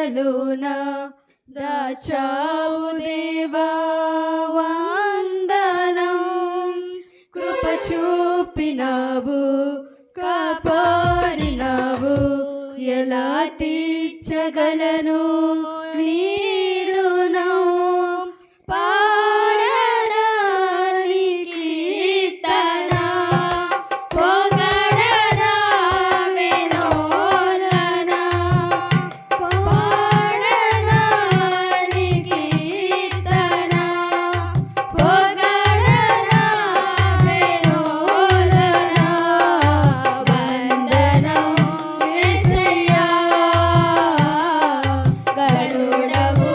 పాదములలోన దాచావు దేవా వందనం. కృప చూపినావు కాపాడినావు, ఎలా తీర్చగలను నీ రుణం. పాడనా నీ కీర్తన, పొగడనా వినోదన. పాడనా నీ కీర్తన, పొగడనా వినోదన. వందనం యేసయ్యా, కరుణవు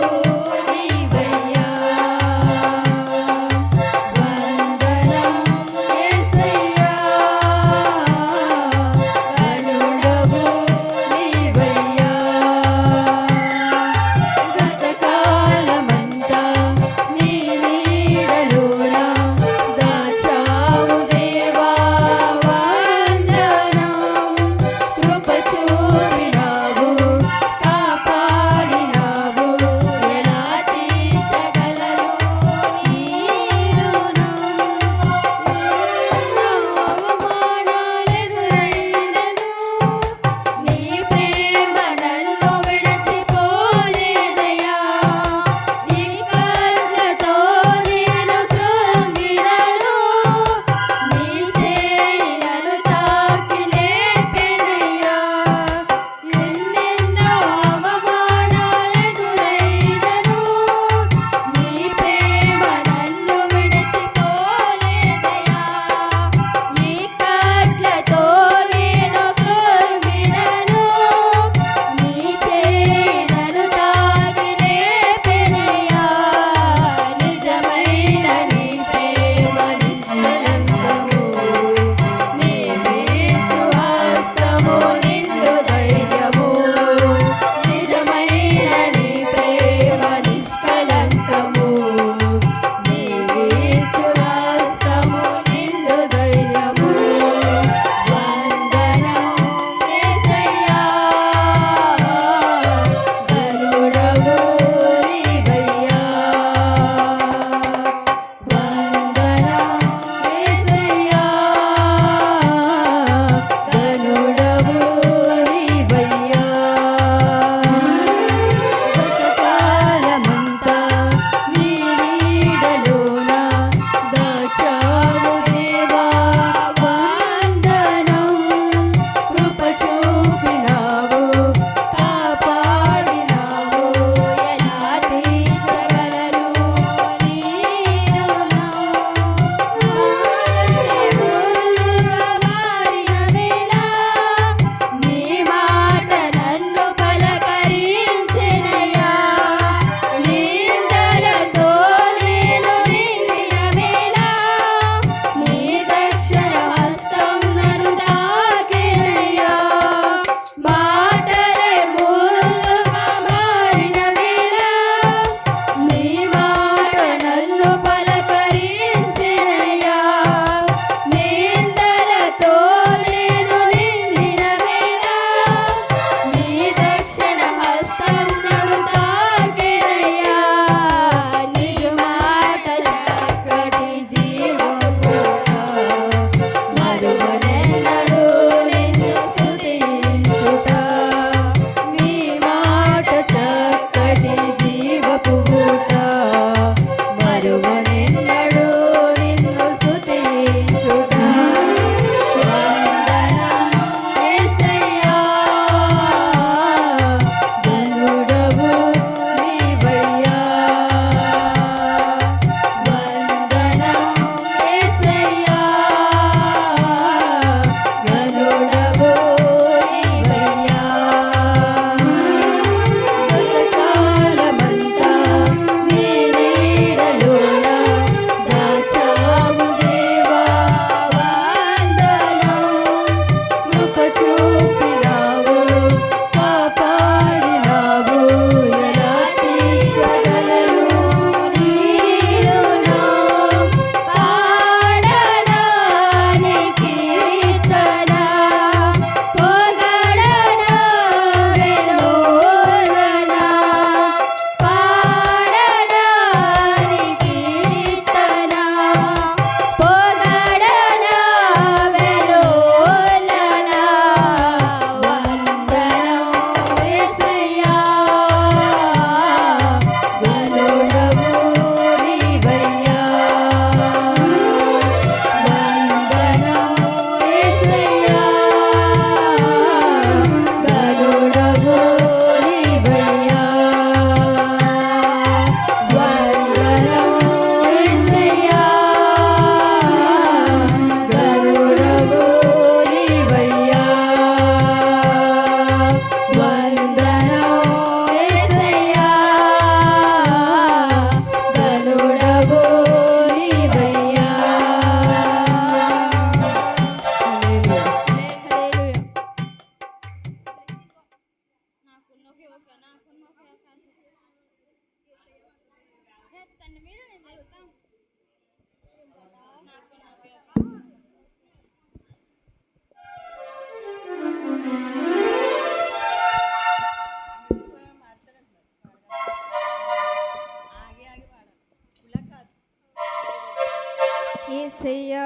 యేసయ్యా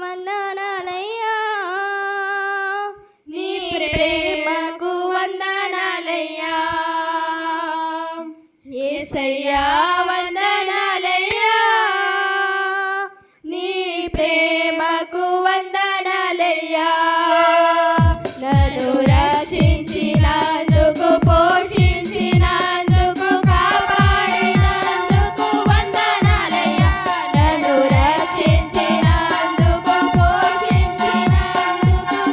వందనాలయ్యా నీ ప్రేమకు వందనాలయ్యా యేసయ్యా వందనాలయ్యా నీ ప్రేమకు వందనాలయ్యా నన్ను రక్షించినందుకు పోషించినందుకు కాపాడినందుకు వందనాలయ్యా నన్ను రక్షించినందుకు పోషించినందుకు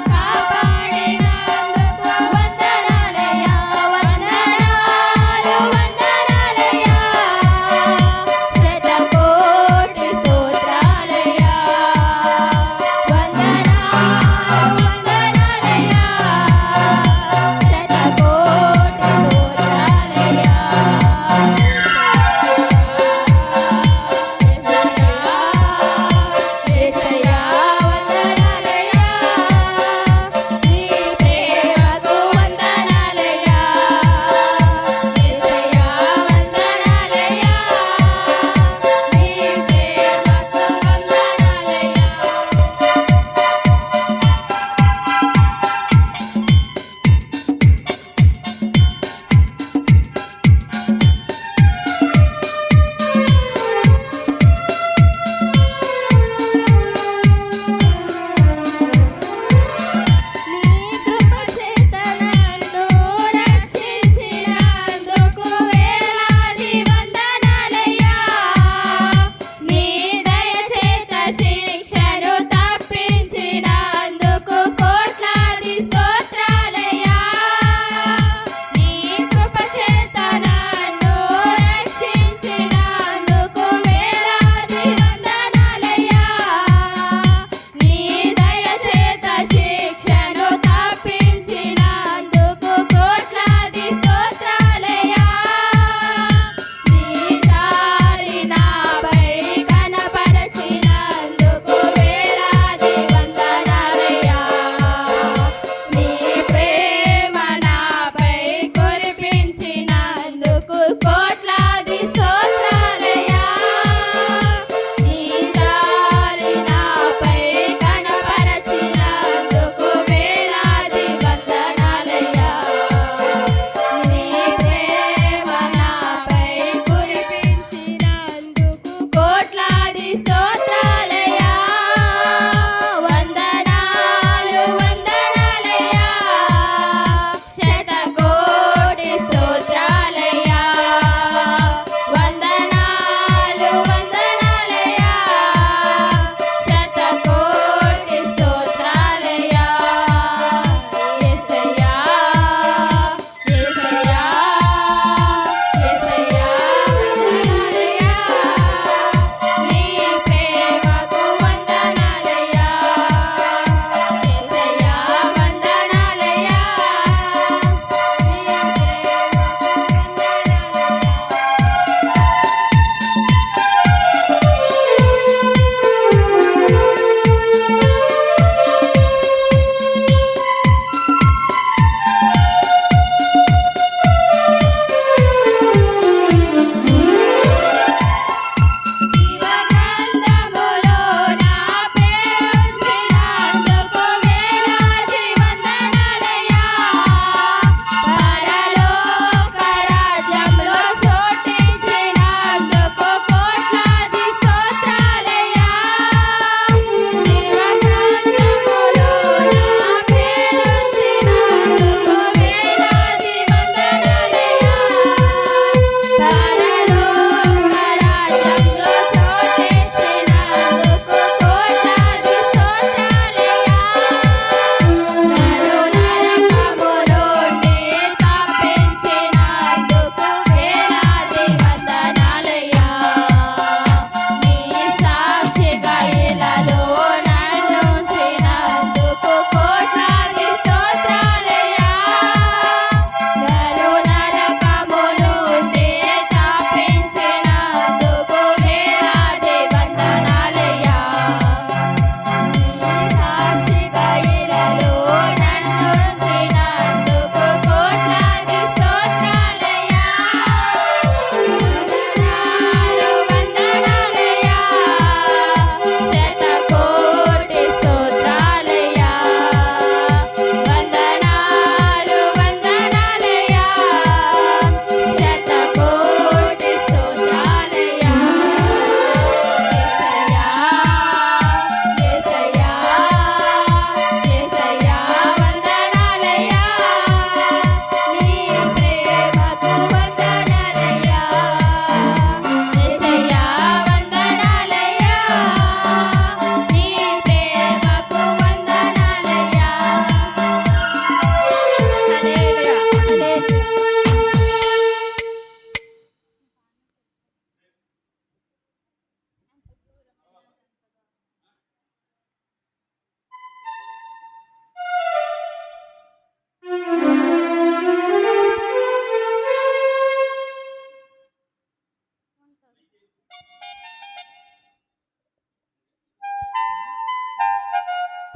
కాపాడినందుకు వందనాలయ్యా వందనాలు వందనాలయ్యా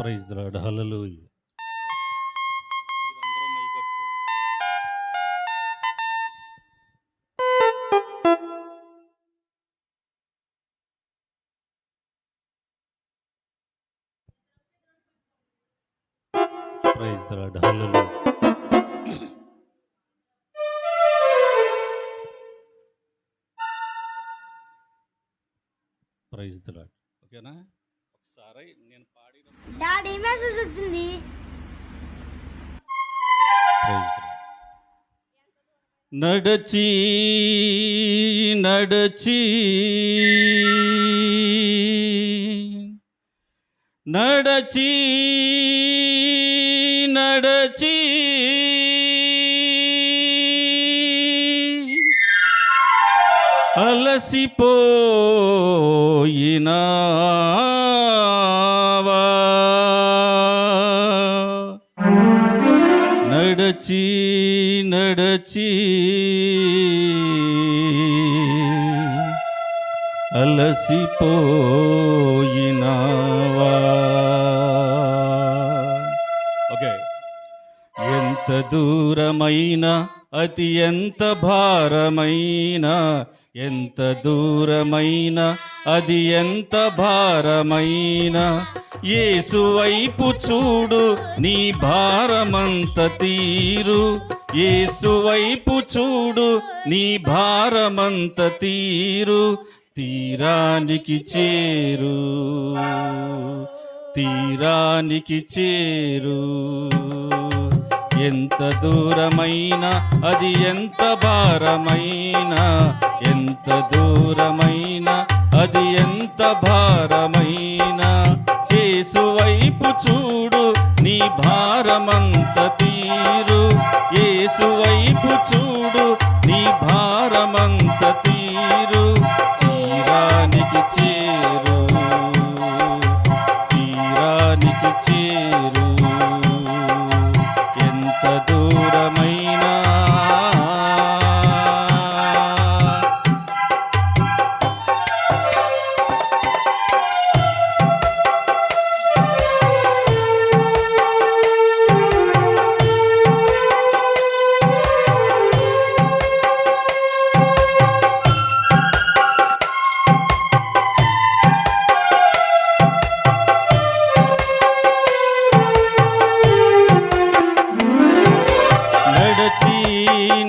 praise the Lord. Hallelujah. Praise the Lord. Hallelujah. Praise the Lord. ఓకేనా? ఒకసారి నేను పాడిన డాడీ మెసేజ్ వచ్చింది. నడచి నడచి నడచి నడచి అలసిపోయినావా, నడచి నడచి అలసిపోయినావా. ఓకే. ఎంత దూరమైన అతి ఎంత భారమైన, ఎంత దూరమైన అది ఎంత భారమైన, యేసు వైపు చూడు నీ భారమంత తీరు. యేసు వైపు చూడు నీ భారమంత తీరు. తీరానికి చేరు, తీరానికి చేరు. ఎంత దూరమైన అది ఎంత భారమైన, ఎంత దూరమైన అది ఎంత భారమైన, యేసు వైపు చూడు నీ భారమంత తీరు. యేసు వైపు చూడు నీ భారమంత తీరు. తీరానికి చేరు, తీరానికి చేరు. ఎంత దూరమైనా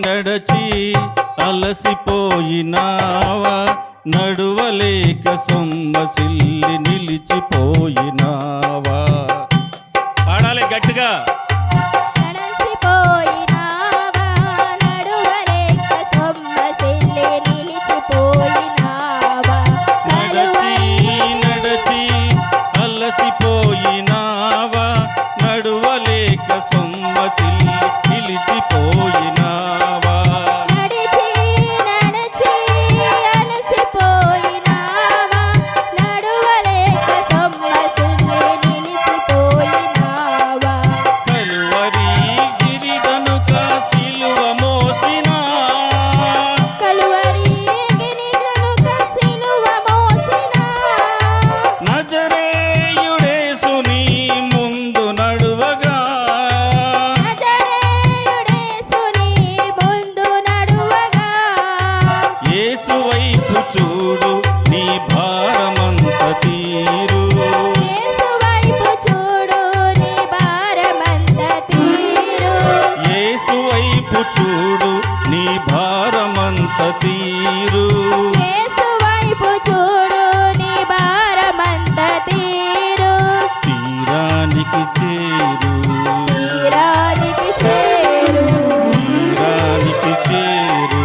నడచి అలసిపోయినావా, నడువలేక సొమ్మసిల్లి నిలిచిపోయినావా. పాడాలి గట్టిగా. నడసిపోయినావా, నడువలేక సొమ్మసిల్లి నిలిచిపోయినావా. నడచి నడచి అలసిపోయినావా, నడువలేక సొమ్మసిల్లి నిలిచిపోయినావా. నడిచి నడిచి అలసిపోయినావా, నడువలేక సొమ్మసిల్లి నిలిచిపోయినావా. కలువరి గిరిగనుక సిలువ మోసినా, కలువరి గిరిగనుక సిలువ మోసినా, నజరేయుడేసు నీ ముందు నడువగా, నజరేయుడేసు నీ ముందు నడువగా. యేసు వైపు చూడు నీ భారమంత తీరు. యేసు వైపు చూడు నీ భారమంత తీరు. యేసు వైపు చూడు నీ భారమంత తీరు. యేసు వైపు చూడు నీ భారమంత తీరు. తీరానికి చేరు, తీరానికి చేరు, తీరానికి చేరు.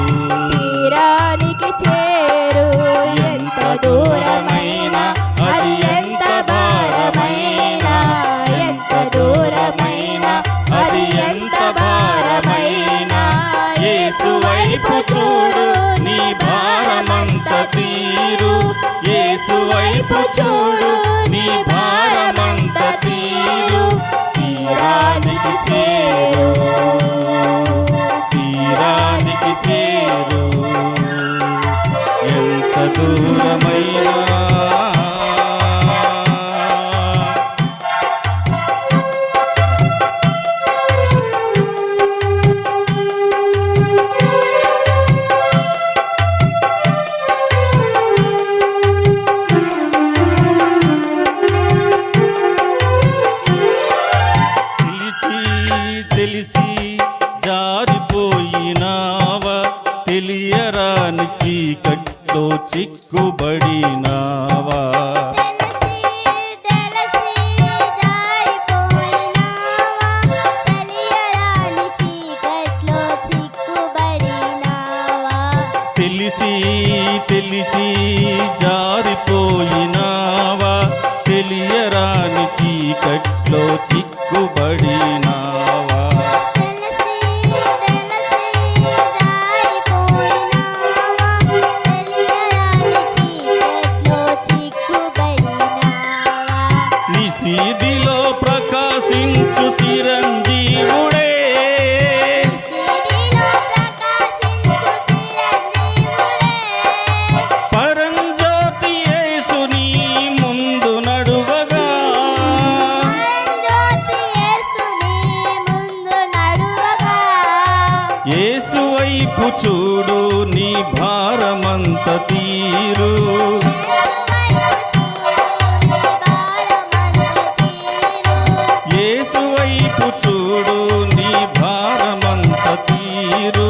తీరానికి చేరు. ఎంత దూరమైన అది ఎంత భారమైన, ఎంత దూరమైన అది ఎంత భారమైన, యేసు వైపు చూడు నీ భారమంత తీరు. యేసు వైపు చూడు నీ భారమంత తీరు. తీరానికి చేరు, తీరానికి చేరు. ఎంత దూరమైనా చిక్కుబడినావా తెలియరాని చీకట్లో చిక్కుబడినావా తెలిసి తెలిసి జారిపోయినావా తెలియరాని చీకట్లో చిక్కుబడినావా తెలిసి తెలిసి జారిపోయినావా తెలియరాని చీకట్లో చిక్కుబడినావా నిశీదిలో ప్రకాశించు చిరంజీవుడే పరంజ్యోతి యేసుని ముందు నడువగా యేసు వైపు చూడు నీ భారమంత తీరు యేసు వైపు చూడు నీ భారమంత తీరు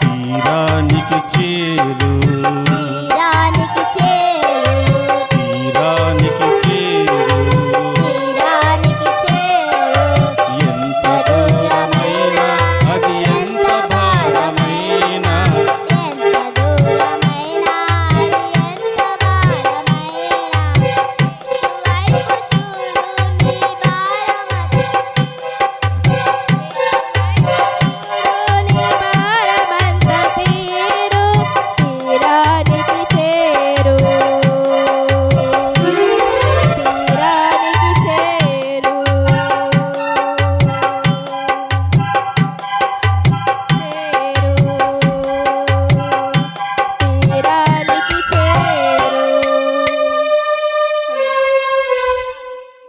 తీరానికి చేరు తీరానికి చేరు ఎంత దూరమైనా అది ఎంత భారమైనా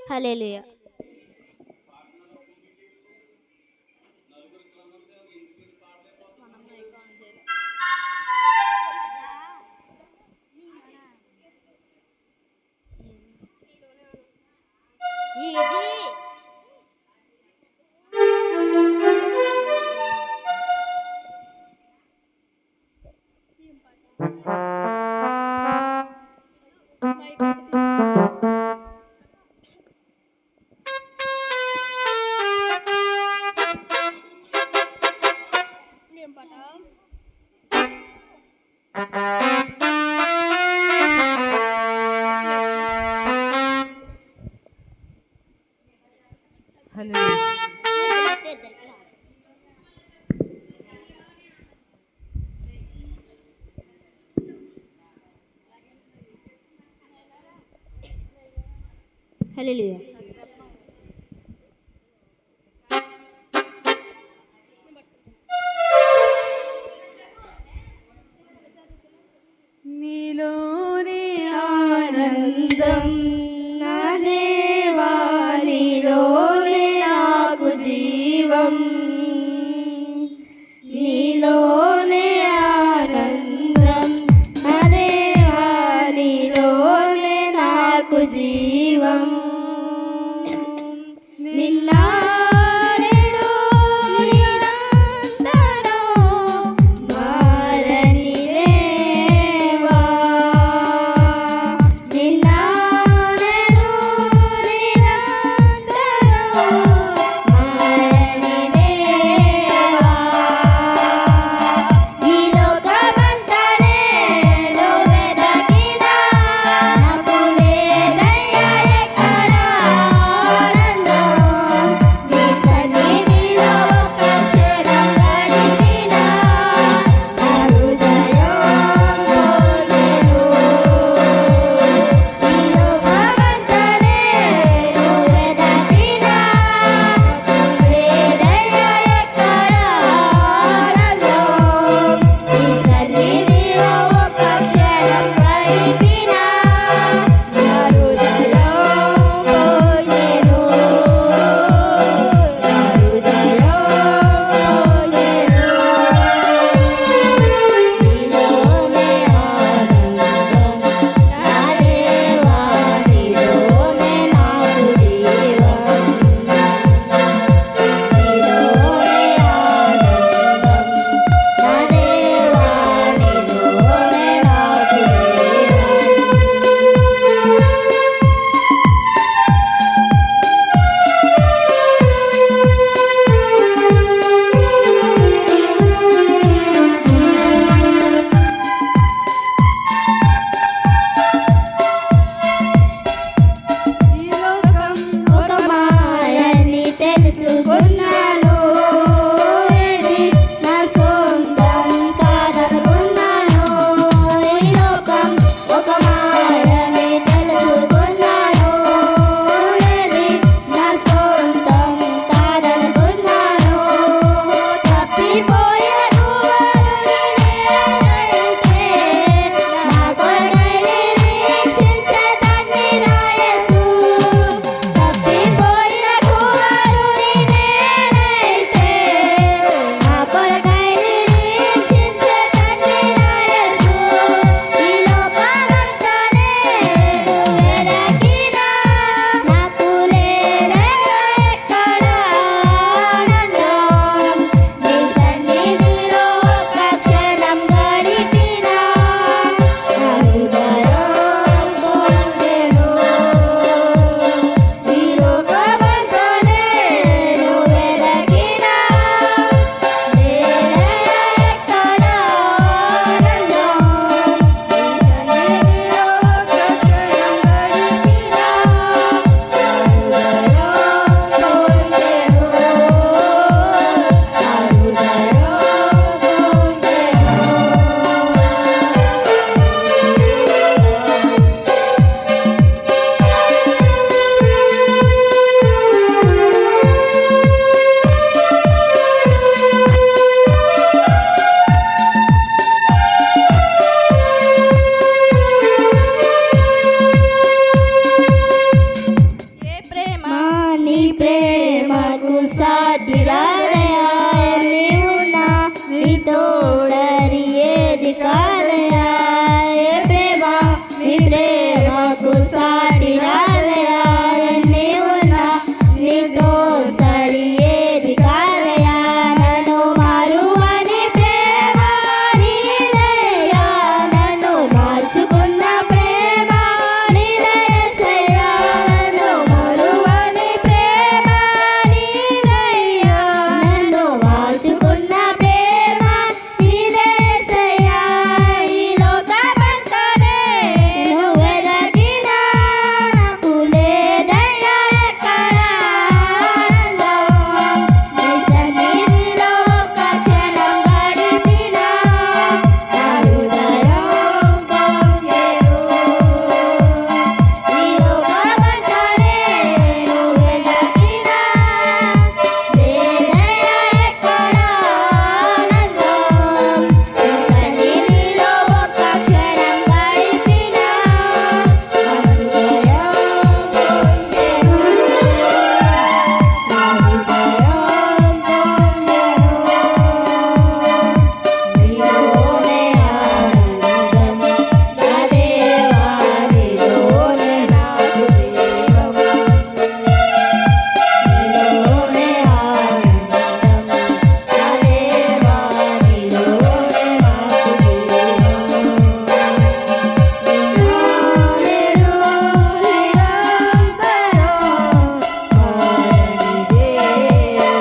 హల్లెలూయా. హల్లెలూయా. నీలోనే ఆనందం నా దేవా నీలోనే నాకు జీవం నీలోనే ఆనందం నా దేవా నీలోనే నాకు జీవం ప్రేమకు సాధ్యురాలయా నీవున్నా నీ తోడరి ఏది కాదయా ఏ ప్రేమ నీ ప్రేమకు సాటిరాలయా నీవున్నా నీతో సరి ఏది కాదయా నన్ను మారువని ప్రేమ నీదయ్యా నన్ను మార్చుకున్న ప్రేమ నీదయ్యా నన్ను మారువని ప్రేమ నీదయ్యా నన్ను మార్చుకున్న ప్రేమ నీదయ్యా ఈ లోకమంతనే నువ్వు వెదకినా నాకు లేదయ్యా ఎక్కడ నీ సన్నిధిలో ఒక్క క్షణం గడిపినా నా హృదయం పొంగెను ఈ లోకమంతనే నువ్వు వెదకినా లేదయ్యా ఎక్కడ ఆనందం నీ సన్నిధిలో ఒక్క క్షణం గడిపినా నా హృదయం పొంగెను నా హృదయం పొంగెను నీలోనే ఆనందం నా దేవా నీలోనే నాకు జీవం నీలోనే ఆనందం నా దేవా నీలోనే నాకు జీవం నిన్నాడెడు నిరంతరం మారని దేవా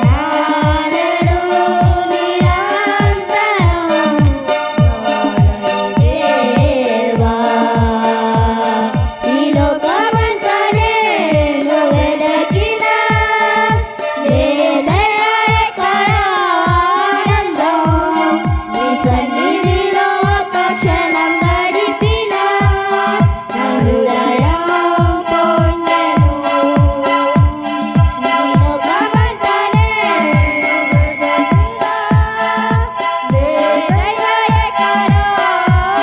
నాడెడు నిరంతరం మారని దేవా ఈ లోకమంతనే నువ్వు వెదకినా లేదయ్యా ఎక్కడ ఆనందం నీ సన్నిధిలో ఒక్క క్షణం గడిపినా నా హృదయం పొంగెను ఈ లోకమంతనే లేదయ్యా ఎక్కడ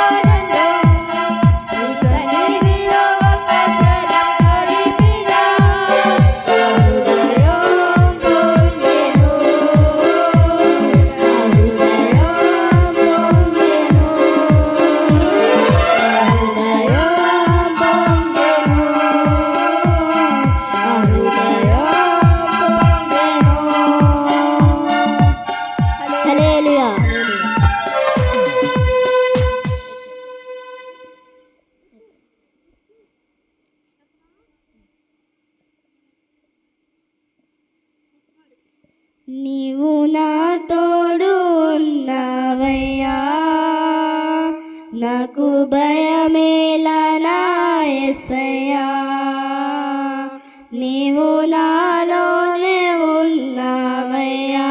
ఆనందం నీ సన్నిధిలో ఒక్క క్షణం గడిపినా నా హృదయం పొంగెను నా హల్లెలూయా నీవు నా తోడు ఉన్నవయ్యా నాకు భయమేలా నా యేసయ్యా నీవు నాలోనే ఉన్నవయ్యా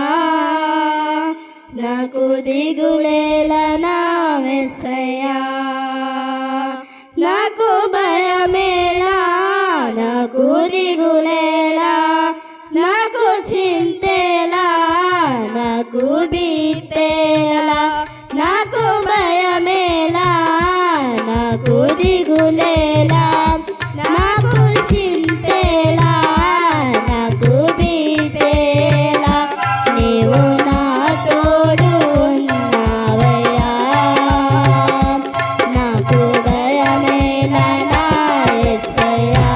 నాకు దిగులేలా నా యేసయ్యా నాకు భయమేలా నాకు దిగులేలా నాకు చింతేలా నాకు బీతేలా నాకు భయమేలా నాకు దిగులేలా నాకు చింతేలా నాకు బీతేలా నీవు నా తోడు ఉన్నావయ్యా నాకు భయమేలా నా యేసయ్యా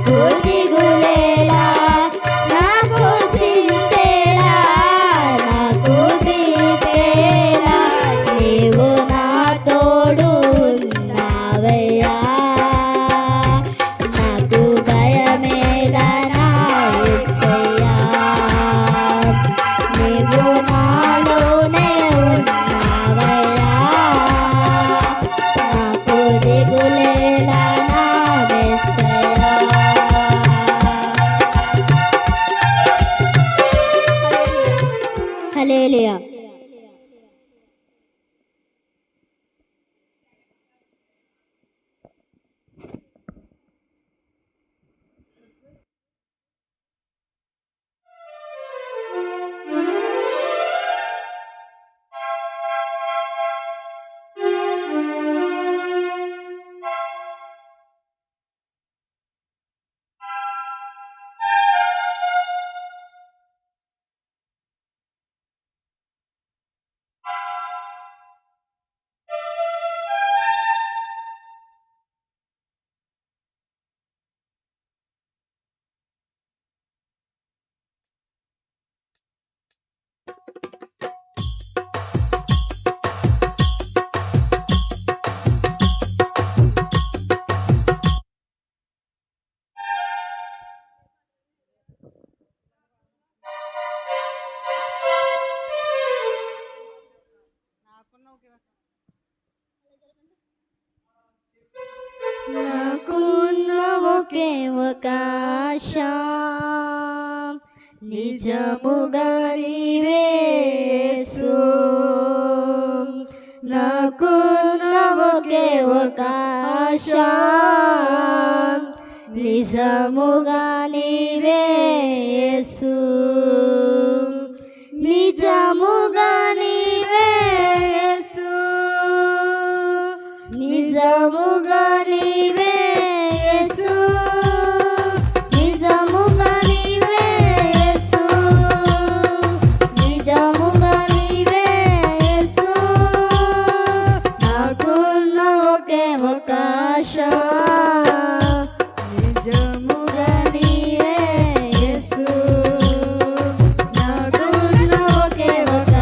నాకు దిగులేలా నాకు చింతేలా నాకు భీతేలా నీవు నా తోడు ఉన్నావయ్యా నాకు భయమేలా నా యేసయ్యా నీవు నాలోనే ఉన్నావయ్యా నాకు దిగులేలా నా యేసయ్యా హల్లెలూయా నాకున్న ఒకే ఒక ఆశ నిజముగా నీవే యేసు నాకున్న ఒకే ఒక ఆశ నిజముగా నీవే యేసు నిజముగా నీవే యేసు నిజముగా నీవే యేసు నిజముగా నీవే యేసు నిజముగా నీవే యేసు నాకున్న ఒకే ఒక ఆశ నిజముగా నీవే యేసు నాకున్న ఒకే ఒక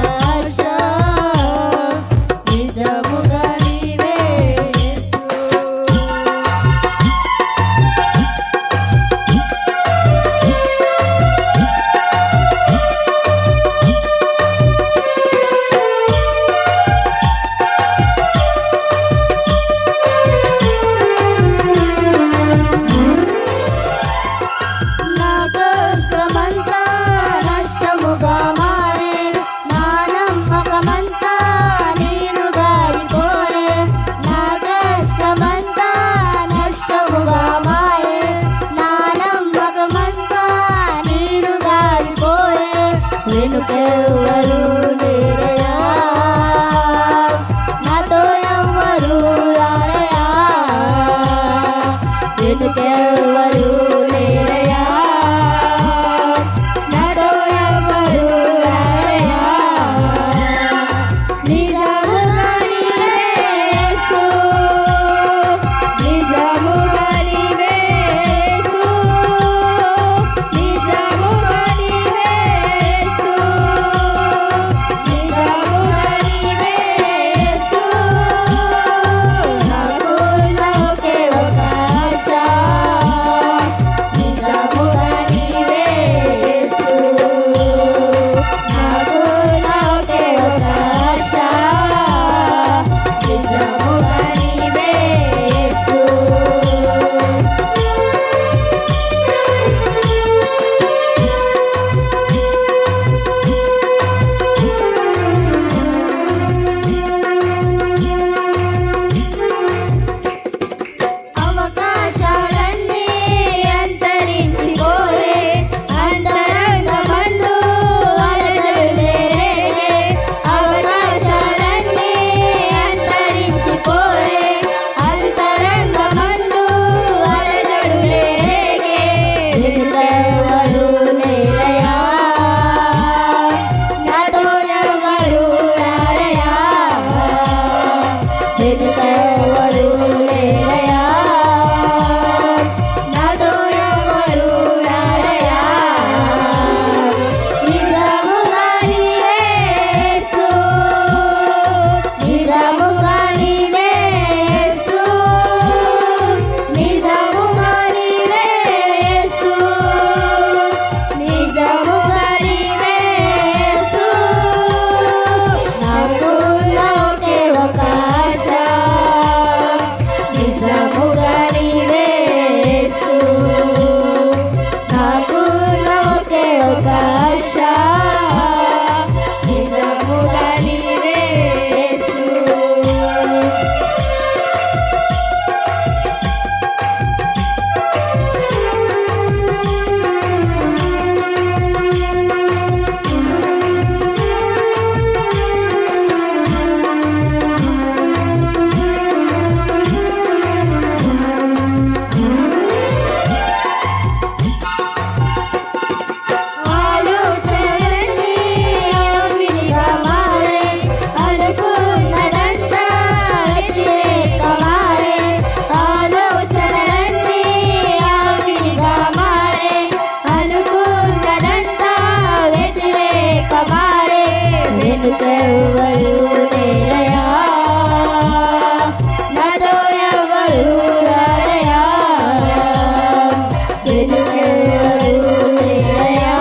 వెనుకెవరు లేరయ్యా,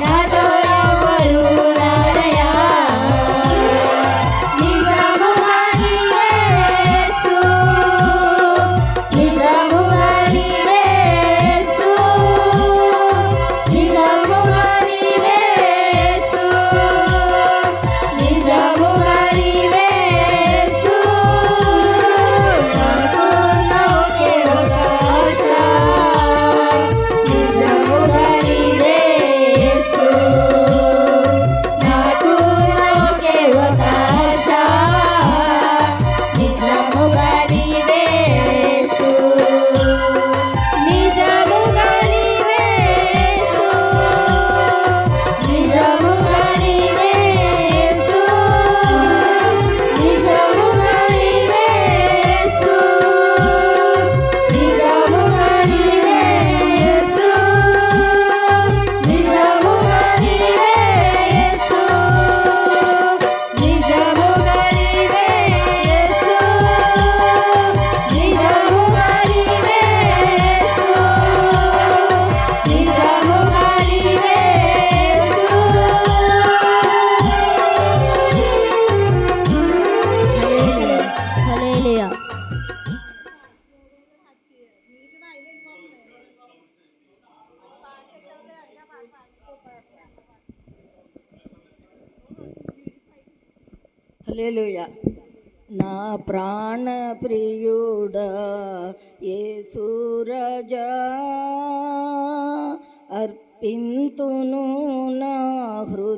నాతో ఎవరు రారయ్యా. నిజముగా నీవే యేసు, నిజముగా నీవే యేసు, నిజముగా నీవే యేసు, నిజముగా నీవే యేసు. నాకున్న ఒకే ఒక ఆశ, నిజముగా నీవే యేసు. నాకున్న ఒకే ఒక ఆశ, నిజముగా నీవే యేసు. నిజముగా నీవే యేసు, నిజముగా నీవే యేసు, నిజముగా నీవే యేసు, నిజముగా నీవే యేసు, నిజముగా నీవే యేసు, నిజముగా నీవే యేసు, నిజముగా నీవే యేసు, నిజముగా నీవే యేసు. హల్లెలూయా. హల్లెలూయా. నా ప్రాణ ప్రియుడా యేసు రాజా, అర్పింతును నా హృదయ